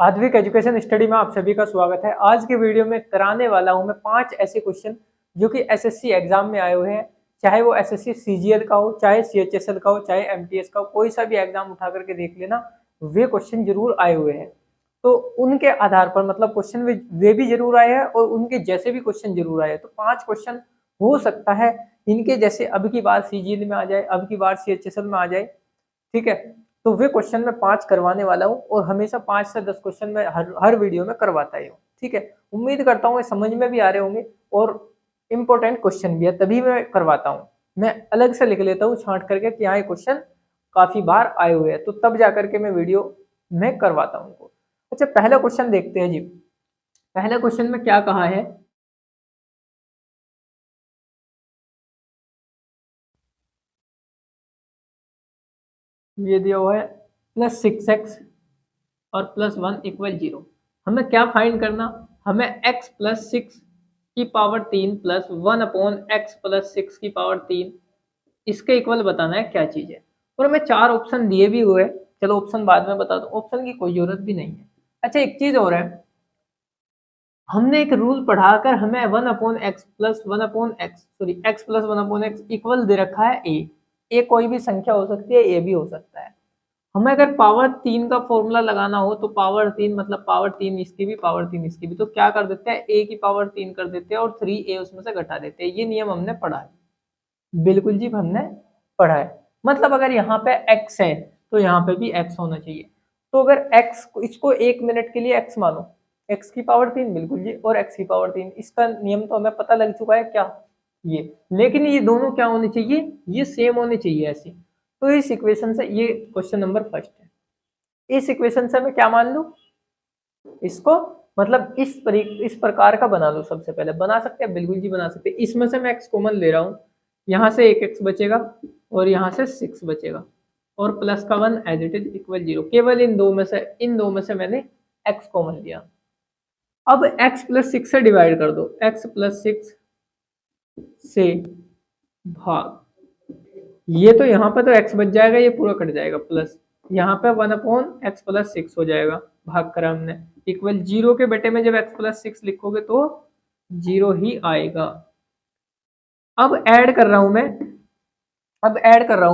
आधविक education study में आप सभी का स्वागत है। आज के वीडियो में कराने वाला हूं मैं 5 ऐसे क्वेश्चन जो कि एसएससी एग्जाम में आए हुए हैं, चाहे वो एसएससी सीजीएल का हो, चाहे सीएचएसएल का हो, चाहे एमटीएस का हो, कोई सा भी एग्जाम उठा करके देख लेना, वे क्वेश्चन जरूर आए हुए हैं। तो उनके आधार पर मतलब क्वेश्चन वे भी जरूर आए हैं और उनके जैसे भी क्वेश्चन जरूर आए। तो 5 क्वेश्चन हो सकता है इनके जैसे अब की बार सीजीएल में आ जाए, अब की बार सीएचएसएल में आ जाए। ठीक है, तो वे क्वेश्चन मैं 5 करवाने वाला हूँ और हमेशा 5 से 10 क्वेश्चन मैं हर वीडियो में करवाता ही हूँ। ठीक है, उम्मीद करता हूँ समझ में भी आ रहे होंगे और इम्पोर्टेंट क्वेश्चन भी है, तभी मैं करवाता हूँ। मैं अलग से लिख लेता हूँ छांट करके कि यहाँ ये क्वेश्चन काफी बार आए हुए हैं, तो तब जाकर के मैं वीडियो में करवाता हूँ उनको। अच्छा, पहला क्वेश्चन देखते हैं जी। पहला क्वेश्चन में क्या कहा है, ये दिया हुआ है +6x और +1 = 0। हमें क्या फाइंड करना, हमें x + 6 की पावर 3 प्लस 1/x + 6 की पावर 3 इसके इक्वल बताना है क्या चीज है। और हमें 4 ऑप्शन दिए भी हुए, चलो ऑप्शन बाद में बता दो, ऑप्शन की कोई जरूरत भी नहीं है। अच्छा, एक चीज और है, हमने एक रूल पढ़ाकर हमें 1/x + 1/x sorry x + 1/x equal दे रखा है ए कोई भी संख्या हो सकती है, ए भी हो सकता है। हमें अगर पावर 3 का फॉर्मूला लगाना हो तो पावर 3 मतलब पावर 3 इसकी भी, पावर 3 इसकी भी, तो क्या कर देते हैं, ए की पावर 3 कर देते हैं और 3a उसमें से घटा देते हैं। ये नियम हमने पढ़ा है, बिल्कुल जी हमने पढ़ा है। मतलब अगर यहाँ पे x है तो यहाँ पे भी x होना चाहिए। तो अगर x इसको 1 मिनट के लिए x मानो, x की पावर 3 बिल्कुल जी, और x की पावर 3, इसका नियम तो हमें पता लग चुका है क्या, ये। लेकिन ये दोनों क्या होने चाहिए, ये सेम होने चाहिए ऐसे। तो इस इक्वेशन से, ये क्वेश्चन नंबर फर्स्ट है, इस इक्वेशन से मैं क्या मान लूं, इसको मतलब इस प्रकार का बना लो। सबसे पहले बना सकते हैं, बिल्कुल जी बना सकते हैं। इसमें से मैं x कॉमन ले रहा हूं, यहां से एक x बचेगा और यहां से 6 बचेगा और प्लस का 1 एज इट इज = 0। केवल इन दो में से मैंने x कॉमन लिया। अब x + 6 से डिवाइड कर दो, x + 6 से भाग, ये तो यहाँ पे तो x बच जाएगा, ये पूरा कट जाएगा, प्लस यहाँ पे 1/x + 6 हो जाएगा, भाग करा हमने, = 0 के बेटे में जब x + 6 लिखोगे तो 0 ही आएगा। अब ऐड कर रहा हूं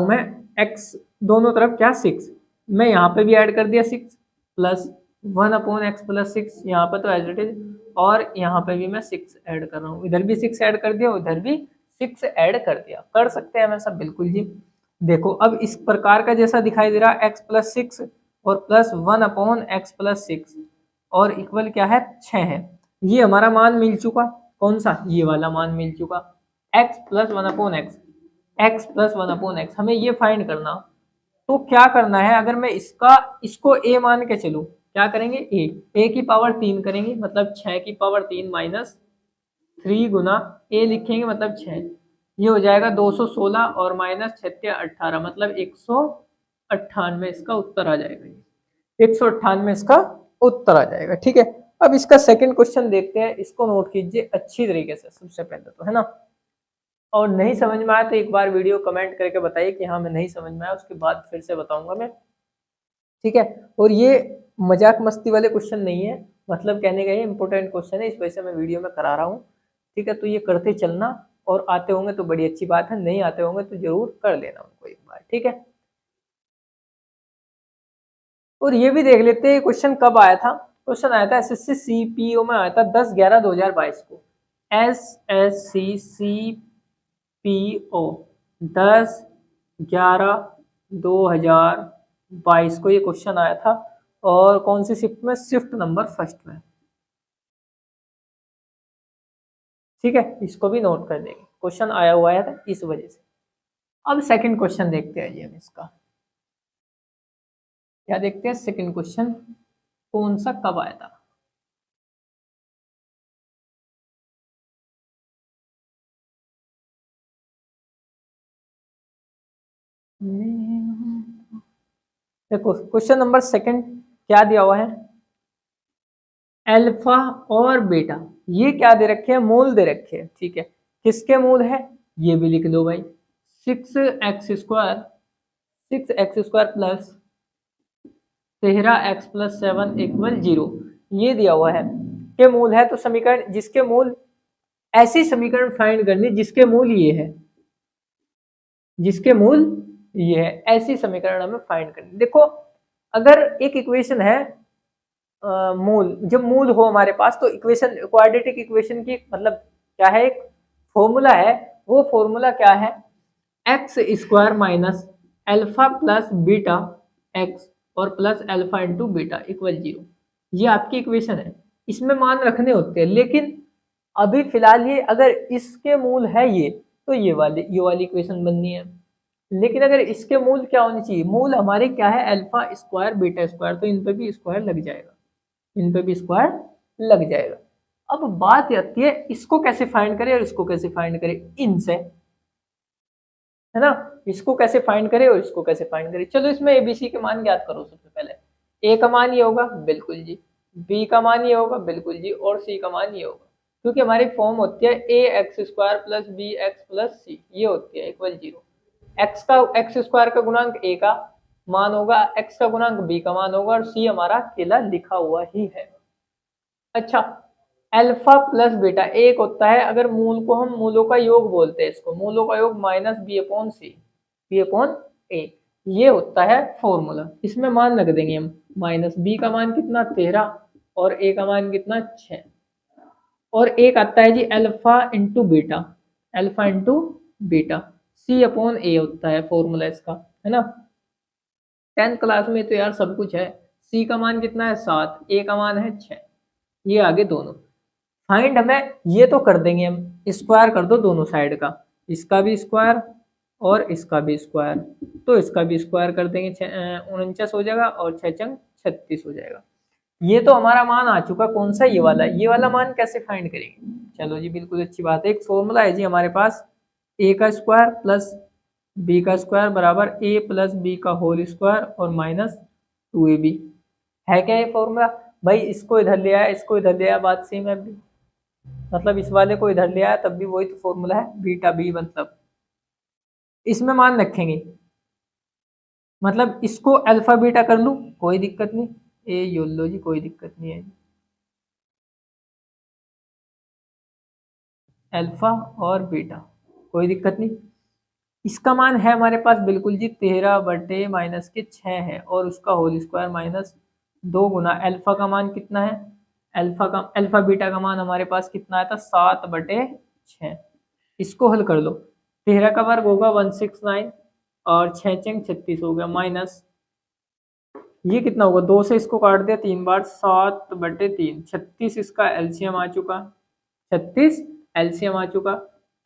मैं, x दोनों तरफ क्या 6, मैं यहाँ पे भी ऐड कर दिया 6 प्लस 1/x + 6, यहाँ पे तो एज इट इज, और यहाँ पे भी मैं 6 ऐड कर रहा हूँ, इधर भी 6 ऐड कर दिया, उधर भी 6 ऐड कर दिया। कर सकते हैं हम ऐसा, बिल्कुल जी। देखो अब इस प्रकार का जैसा दिखाई दे रहा है, x + 6 और प्लस 1/x + 6 और इक्वल क्या है, 6 है। ये हमारा मान मिल चुका, कौन सा, ये वाला मान मिल चुका, x + 1/x हमें ये फाइंड करना। तो क्या करना है, अगर मैं इसको a मान के चलूं, क्या करेंगे, a की पावर 3 करेंगे, मतलब 6 की पावर 3 माइनस 3 गुना a लिखेंगे, मतलब 6, ये हो जाएगा 216 और माइनस 6 18, मतलब 198 इसका उत्तर आ जाएगा। 198 इसका उत्तर आ जाएगा। ठीक है, अब इसका सेकंड क्वेश्चन देखते हैं, इसको नोट कीजिए अच्छी तरीके से सबसे पहले तो, है ना। और नहीं समझ में आया तो एक बार वीडियो कमेंट करके बताइए कि हाँ मैं नहीं समझ में आया, उसके बाद फिर से बताऊंगा मैं। ठीक है, और ये मजाक मस्ती वाले क्वेश्चन नहीं है, मतलब कहने का ये इंपॉर्टेंट क्वेश्चन है, इस वजह से मैं वीडियो में करा रहा हूँ। ठीक है, तो ये करते चलना, और आते होंगे तो बड़ी अच्छी बात है, नहीं आते होंगे तो जरूर कर लेना उनको एक बार। ठीक है, और ये भी देख लेते हैं क्वेश्चन कब आया था। क्वेश्चन आया था एसएससी सीपीओ में, आया था 10/11/2022 को। एसएससी सीपीओ 10/11/2022 को ये क्वेश्चन आया था, और कौन सी शिफ्ट में, शिफ्ट नंबर फर्स्ट में। ठीक है, इसको भी नोट कर देंगे, क्वेश्चन आया हुआ है था इस वजह से। अब सेकंड क्वेश्चन देखते हैं जी हम इसका, क्या देखते हैं सेकंड क्वेश्चन कौन सा कब आया था। देखो क्वेश्चन नंबर सेकंड क्या दिया हुआ है, अल्फा और बीटा, ये क्या दे रखे हैं, मूल दे रखे हैं। ठीक है, किसके मूल है, ये भी लिख दो भाई, 6x² प्लस 13x+7 = 0 ये दिया हुआ है के मूल है। तो समीकरण जिसके मूल, ऐसी समीकरण फाइंड करनी जिसके मूल ये है, जिसके मूल ये है, ऐसी समीकरण हमें फाइंड करनी। देखो अगर एक इक्वेशन है मूल, जब मूल हो हमारे पास तो इक्वेशन, क्वाड्रेटिक इक्वेशन की मतलब क्या है, एक फॉर्मूला है। वो फॉर्मूला क्या है, x² minus alpha plus beta x और plus alpha into beta equal 0। ये आपकी इक्वेशन है, इसमें मान रखने होते हैं। लेकिन अभी फिलहाल ये अगर इसके मूल है ये, तो ये वाली इक्वेशन बननी है। लेकिन अगर इसके मूल क्या होनी चाहिए, मूल हमारे क्या है, अल्फा स्क्वायर बीटा स्क्वायर, तो इन पे भी स्क्वायर लग जाएगा, इन पे भी स्क्वायर लग जाएगा। अब बात आती है इसको कैसे फाइंड करें और इसको कैसे फाइंड करें, इनसे, है ना। इसको कैसे फाइंड करें और इसको कैसे फाइंड करें। चलो इसमें एबीसी के मान ज्ञात करो। सबसे पहले ए का मान ये होगा, बिल्कुल जी। बी का मान ये होगा, बिल्कुल जी। और सी का मान ये होगा, क्योंकि हमारी फॉर्म होती है ax² plus b x plus c, ये होती है इक्वल 0। x² का गुणांक a का मान होगा, x का गुणांक b का मान होगा, और c हमारा अकेला लिखा हुआ ही है। अच्छा, अल्फा प्लस बीटा एक होता है, अगर मूल को हम मूलों का योग बोलते हैं, इसको मूलों का योग माइनस b/c, b/a, ये होता है फॉर्मूला। इसमें मान रख देंगे हम, माइनस b का मान कितना 13 और a का मान कितना 6, और एक आता है जी alpha into beta, alpha into beta, c/a होता है फॉर्मूला इसका, है ना। 10th क्लास में तो यार सब कुछ है। c का मान कितना है 7, a का मान है 6, ये आगे दोनों फाइंड हमें ये तो कर देंगे हम, स्क्वायर कर दो दोनों साइड का, इसका भी स्क्वायर और इसका भी स्क्वायर, तो इसका भी स्क्वायर कर देंगे, 49 हो जाएगा और 6 चंग 36 हो जाएगा। ये तो हमारा मान आ चुका, कौन सा, ये वाला मान कैसे फाइंड करेंगे। चलो जी, बिल्कुल अच्छी बात है। एक फॉर्मूला है जी हमारे पास, ए का स्क्वायर प्लस बी का स्क्वायर बराबर ए प्लस बी का होल स्क्वायर और माइनस 2ab, है क्या ये फॉर्मूला। भाई इसको इधर ले आया, इसको इधर ले आया, बात सेम है अभी। मतलब इस वाले को इधर ले आया तब भी वही तो फॉर्मूला है, बीटा बी, मतलब इसमें मान रखेंगे, मतलब इसको अल्फा बीटा कर लूं कोई दिक्कत नहीं, ए यूलो जी कोई दिक्कत नहीं है, अल्फा और बीटा कोई दिक्कत नहीं। इसका मान है हमारे पास बिल्कुल जी 13/-6 है, और उसका होल स्क्वायर माइनस 2 गुना अल्फा का मान कितना है, अल्फा बीटा का मान हमारे पास कितना आया था 7/6। इसको हल कर लो, 13 का वर्ग होगा 169 और 6 चंग 36 हो गया, माइनस ये कितना होगा, 2 से इसको काट दिया 3 बार, 7/3, 36 इसका एलसीएम आ चुका, 36 एलसीएम आ चुका,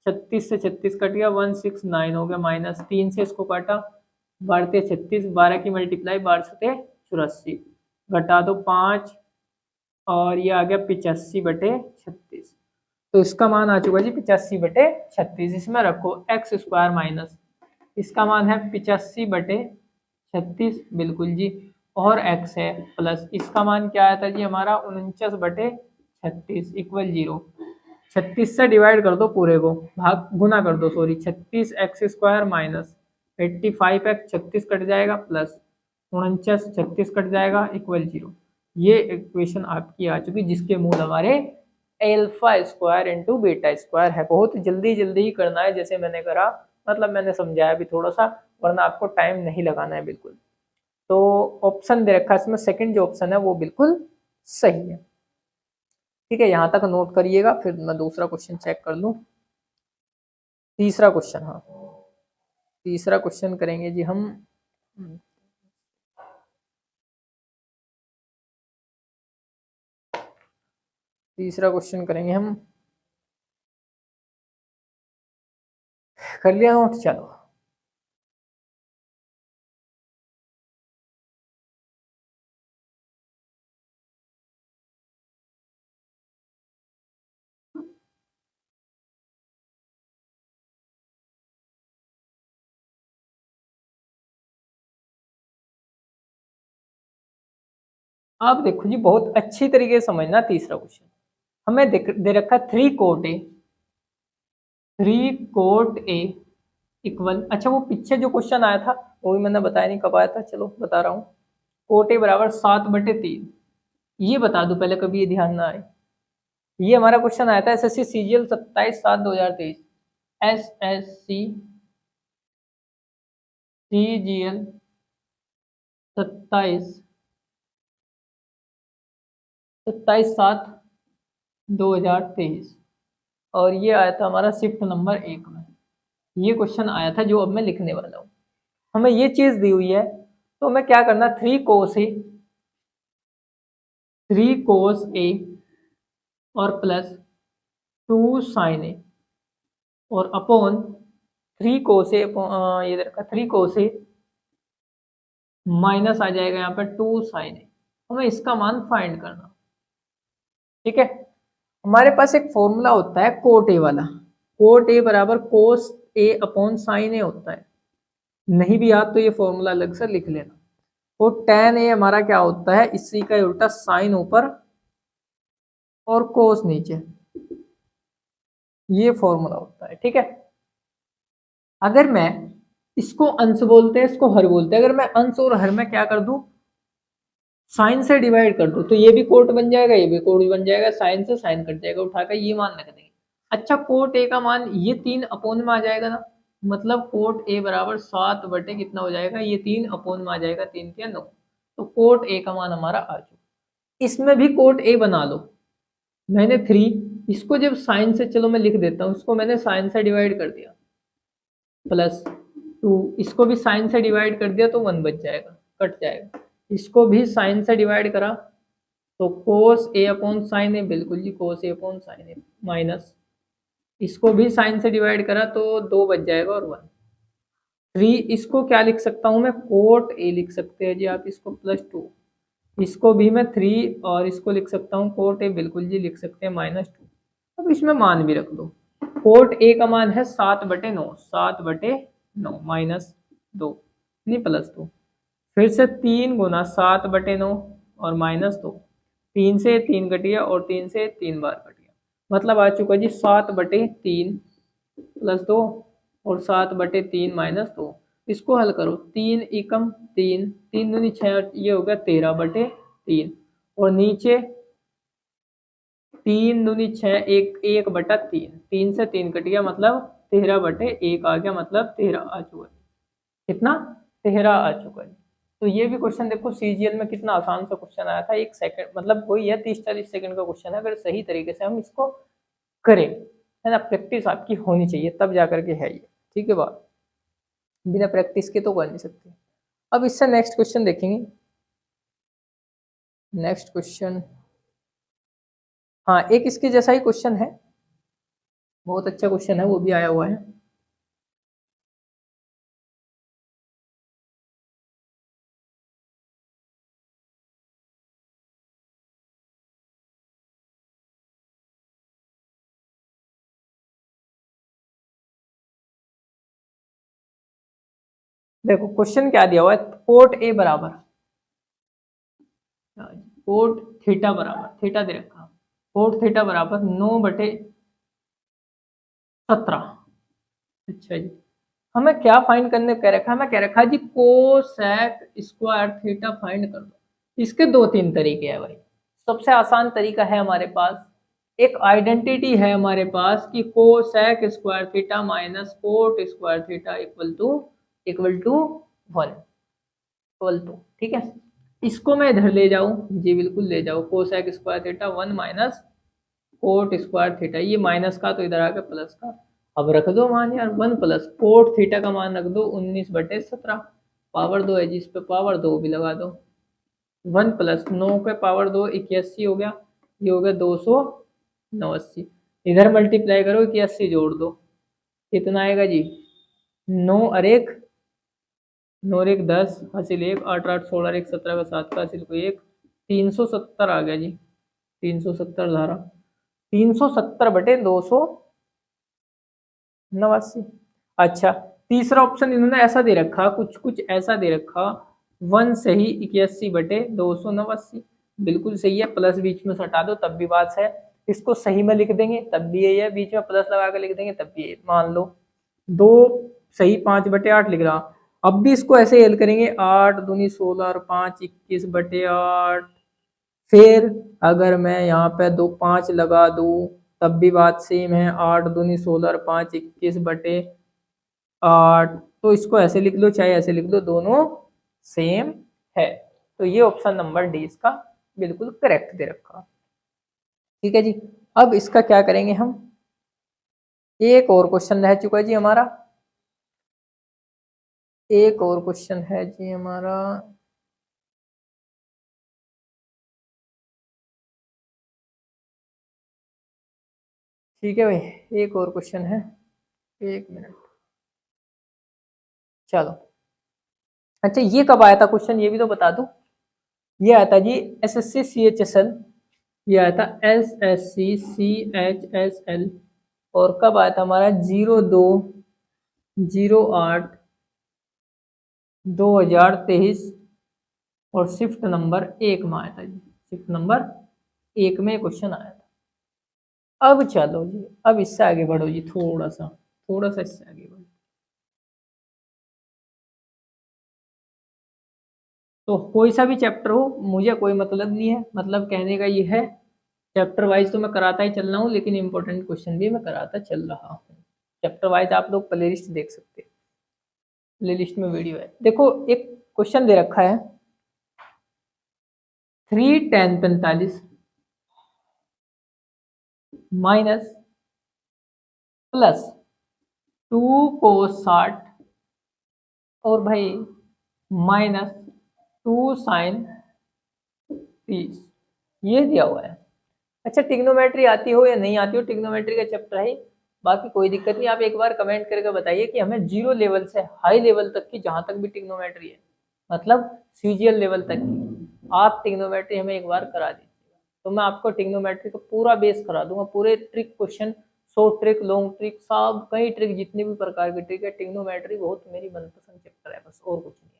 36 से 36 कट गया, 169 हो गया, माइनस 3 से इसको काटा, 12 36, 12 की मल्टीप्लाई 12 84, घटा दो 5 और ये आ गया 85/36। तो इसका मान आ चुका जी 85/36। इसमें रखो x² माइनस, इसका मान है 85/36, बिल्कुल जी, और x है प्लस, इसका मान क्या आया था जी हमारा 49/36 इक्वल 0। 36 से डिवाइड कर दो पूरे को, भाग गुना कर दो, sorry, 36x² minus 85x, 36 cut जाएगा, प्लस 49 36 कट जाएगा, इक्वल 0। ये इक्वेशन आपकी आ चुकी, जिसके मूल हमारे alpha square into beta square है। बहुत जल्दी जल्दी ही करना है, जैसे मैंने करा, मतलब मैंने समझाया भी थोड़ा सा, वरना आपको टाइम नहीं लगाना है बिल्कुल। तो ऑप्शन दे रखा है इसमें, सेकंड जो ऑप्शन है वो बिल्कुल सही है। ठीक है, यहाँ तक नोट करिएगा, फिर मैं दूसरा क्वेश्चन चेक कर लूँ। तीसरा क्वेश्चन, हाँ तीसरा क्वेश्चन करेंगे जी हम। तीसरा क्वेश्चन करेंगे हम, कर लिया नोट, चलो। आप देखो जी, बहुत अच्छी तरीके से समझना तीसरा क्वेश्चन। हमें दे रखा 3 cot A, 3 cot A equal, अच्छा वो पीछे जो क्वेश्चन आया था वो भी मैंने बताया नहीं कब आया था, चलो बता रहा हूँ। कोट ए बराबर 7/3। ये बता दूं पहले, कभी ये ध्यान ना आए। ये हमारा क्वेश्चन आया था एसएससी सीजीएल 27/7/2023। एसएससी सीजीएल 27/7/2023 और ये आया था हमारा शिफ्ट नंबर 1 में। ये क्वेश्चन आया था जो अब मैं लिखने वाला हूँ। हमें ये चीज दी हुई है तो हमें क्या करना, 3 cos A और प्लस 2 sin A और अपॉन 3 cos A ये रखा 3 cos A माइनस आ जाएगा यहाँ पर 2 sin A। हमें इसका मान फाइंड करना। ठीक है, हमारे पास एक फॉर्मूला होता है कोट ए वाला। कोट ए बराबर कोस ए अपॉन साइन ए होता है। नहीं भी याद तो ये फॉर्मूला अलग से लिख लेना। तो tan ए हमारा क्या होता है, इसी का उल्टा साइन ऊपर और कोस नीचे, ये फॉर्मूला होता है। ठीक है, अगर मैं इसको अंश बोलते हैं, इसको हर बोलते हैं, अगर मैं अंश और हर में क्या कर दूं, साइन से डिवाइड कर दूं, तो ये भी कोट बन जाएगा, ये भी कोट बन जाएगा, साइन से साइन कट जाएगा, उठाकर ये मान रख देंगे। अच्छा, कोट ए का मान ये 3 अपोन में आ जाएगा ना, मतलब कोट ए बराबर 7 बटे कितना हो जाएगा, ये 3 अपोन में आ जाएगा, 3 के 9। तो कोट ए का मान हमारा आ चुका। इसमें भी कोट ए बना लो। मैंने 3 इसको जब साइन से, चलो मैं लिख देता हूँ, इसको मैंने साइन से डिवाइड कर दिया, प्लस 2 इसको भी साइन से डिवाइड कर दिया तो 1 बच जाएगा, कट जाएगा। इसको भी साइन से डिवाइड करा तो कोस ए अपॉन साइन ए, बिल्कुल जी कोस ए अपॉन साइन ए, माइनस इसको भी साइन से डिवाइड करा तो 2 बच जाएगा और 1। 3 इसको क्या लिख सकता हूँ मैं, कोट ए लिख सकते हैं जी आप इसको, प्लस 2 इसको भी मैं 3 और इसको लिख सकता हूँ कोट ए, बिल्कुल जी लिख सकते हैं, -2। अब इसमें मान भी रख दो। कोट ए का मान है 7/9, 7/9 -2 नहीं +2, फिर से 3 गुना 7/9 और -2, 3 से 3 कट गया और 3 से 3 बार कट गया, मतलब आ चुका जी 7/3 + 2 और 7/3 -2। इसको हल करो, 3 एकम 3, 3 दूनी 6, ये हो गया 13/3 और नीचे 3 दूनी 6, 1/3, 3 से 3 कट गया, मतलब 13/1 आ गया, मतलब 13 आ चुका। कितना, 13 आ चुका है। तो ये भी क्वेश्चन देखो सीजीएल में कितना आसान सा क्वेश्चन आया था, 1 सेकंड मतलब कोई है 30-40 सेकंड का क्वेश्चन है, अगर सही तरीके से हम इसको करें, है ना, प्रैक्टिस आपकी होनी चाहिए तब जा करके है ये। ठीक है बात, बिना प्रैक्टिस के तो कर नहीं सकते। अब इससे नेक्स्ट क्वेश्चन देखेंगे। नेक्स्ट क्वेश्चन, हाँ एक इसके जैसा ही क्वेश्चन है, बहुत अच्छा क्वेश्चन है, वो भी आया हुआ है। देखो क्वेश्चन क्या दिया हुआ है, कोट ए बराबर, कोट थीटा बराबर, थीटा दे रखा, कोट थीटा बराबर 9/17। अच्छा जी, हमें क्या फाइंड करने कह रखा है, हमें कह रखा है जी कोसेक स्क्वायर थीटा फाइंड कर दो। इसके 2-3 तरीके हैं भाई। सबसे आसान तरीका है हमारे पास, एक आइडेंटिटी है हमारे पास कि cosec square theta minus cot square theta equal to 1 equal to, ठीक है। इसको मैं इधर ले जाऊं जी, बिल्कुल ले जाओ, cosec square theta 1 minus cot square theta, ये माइनस का तो इधर आ गया प्लस का। अब रख दो मान यार, 1 प्लस कोट थीटा का मान रख दो 19/17, पावर 2 है जिस पे पावर 2 भी लगा दो। 1 प्लस 9 के पावर 2 81 हो गया, ये हो गया 289। इधर मल्टीप्लाई करो, 81 जोड़ दो, कितना आएगा जी, 9 और 1 9 और 1 10 हासिल 1, 8 8 16 1 17 का 7 का हासिल को 1, 370 आ गया जी, 370 धारा, 370/289। अच्छा, तीसरा ऑप्शन इन्होंने ऐसा दे रखा, कुछ ऐसा दे रखा, 1 सही 81/289, बिल्कुल सही है, प्लस बीच में हटा दो तब भी बात है, इसको सही में लिख देंगे तब भी यही है, बीच में प्लस लगा कर लिख देंगे तब भी, मान लो 2 सही 5/8 लिख रहा, अब भी इसको ऐसे हल करेंगे, 8 दूनी 16 और 5 21/8। फिर अगर मैं यहाँ पे 5 लगा दूँ तब भी बात सेम है, 8 दूनी 16 और 5 21/8। तो इसको ऐसे लिख लो चाहे ऐसे लिख लो, दोनों सेम है। तो ये ऑप्शन नंबर डी इसका बिल्कुल करेक्ट दे रखा। ठीक है जी। अब इसका क्या करेंगे हम, एक और क्वेश्चन रह चुका जी हमारा, एक और क्वेश्चन है जी हमारा। ठीक है भाई, एक और क्वेश्चन है, एक मिनट। चलो, अच्छा ये कब आया था क्वेश्चन, ये भी तो बता दूं। ये आया था जी SSC CHSL, ये आया था SSC CHSL। और कब आया था हमारा, 02/08/2023। और शिफ्ट नंबर 1 में आया था जी, शिफ्ट नंबर 1 में क्वेश्चन आया था। अब चलो जी, अब इससे आगे बढ़ो जी, थोड़ा सा इससे आगे बढ़ो। तो कोई सा भी चैप्टर हो मुझे कोई मतलब नहीं है, मतलब कहने का ये है, चैप्टर वाइज तो मैं कराता ही चल रहा हूँ, लेकिन इंपॉर्टेंट क्वेश्चन भी मैं कराता चल रहा हूँ। चैप्टर वाइज आप लोग प्ले लिस्ट देख सकते हैं, प्ले लिस्ट में वीडियो है। देखो एक क्वेश्चन दे रखा है, 3 tan 45 माइनस प्लस 2 cos 60 और भाई -2 sin 30, ये दिया हुआ है। अच्छा टिग्नोमेट्री आती हो या नहीं आती हो, टिग्नोमेट्री का चैप्टर है, बाकी कोई दिक्कत नहीं। आप एक बार कमेंट करके बताइए कि हमें 0 लेवल से हाई लेवल तक की जहां तक भी टिग्नोमेट्री है, मतलब CGL लेवल तक की, आप टिग्नोमेट्री हमें एक बार करा दीजिएगा, तो मैं आपको टिग्नोमेट्री को पूरा बेस करा दूंगा, पूरे trick question, short trick, long trick, सब कई ट्रिक, जितनी भी प्रकार की ट्रिक है। टिग्नोमेट्री बहुत मेरी मनपसंद चैप्टर है, बस और कुछ नहीं है।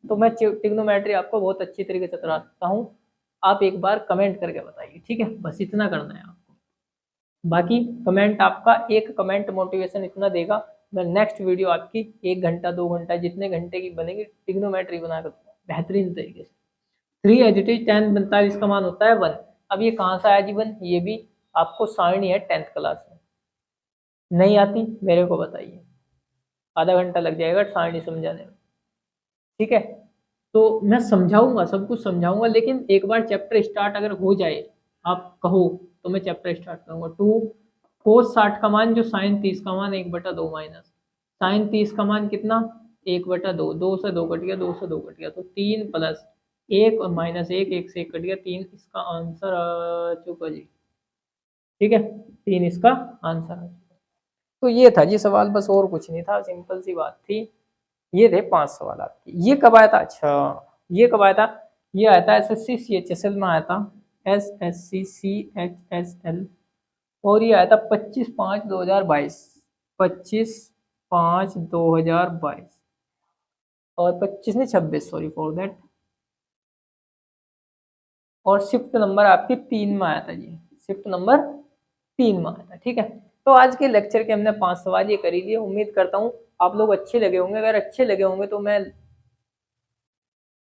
तो मैं टिग्नोमेट्री आपको बहुत अच्छी तरीके से करा सकता हूँ, आप एक बार कमेंट करके बताइए, ठीक है, बस इतना करना है आपको। बाकी कमेंट, आपका एक कमेंट मोटिवेशन इतना देगा, मैं नेक्स्ट वीडियो आपकी 1 घंटा 2 घंटा जितने घंटे की बनेगी टिग्नोमेट्री बना कर दूंगा बेहतरीन तरीके से। 3 tan 45 का मान होता है 1। अब ये कहाँ से आया जीवन, ये भी आपको सारणी है 10th क्लास में, नहीं आती मेरे को बताइए, आधा घंटा लग जाएगा सारणी समझाने में, ठीक है। तो मैं समझाऊंगा, सब कुछ समझाऊंगा, लेकिन एक बार चैप्टर स्टार्ट अगर हो जाए, आप कहो तो मैं चैप्टर स्टार्ट करूंगा। 2 cos 60 का मान जो sin 30 का मान 1/2 माइनस sin 30 का मान कितना, 1/2, 2 से 2 कट गया, तो 3 + 1 और -1, 1 से 1 कट गया, 3 इसका आंसर आ चुका जी, ठीक है, 3 इसका आंसर आ चुका। तो ये था जी सवाल, बस और कुछ नहीं था, सिंपल सी बात थी। ये थे 5 सवाल आपके। ये कब आया था, अच्छा ये कब आया था, ये आया था SSC CHSL में आया था, SSC CHSL। और ये आया था 25/5/2022, 25/5/2022, और 25 नहीं 26, सॉरी फॉर दैट। और शिफ्ट नंबर आपकी 3 में आया था जी, शिफ्ट नंबर 3 में आया था, ठीक है। तो आज के लेक्चर के हमने 5 सवाल ये कर दिए, उम्मीद करता हूँ आप लोग अच्छे लगे होंगे। अगर अच्छे लगे होंगे तो मैं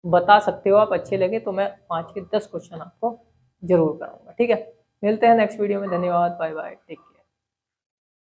बता सकते हो, आप अच्छे लगे तो मैं 5 के 10 क्वेश्चन आपको जरूर कराऊंगा, ठीक है। मिलते हैं नेक्स्ट वीडियो में, धन्यवाद, बाय बाय, टेक केयर।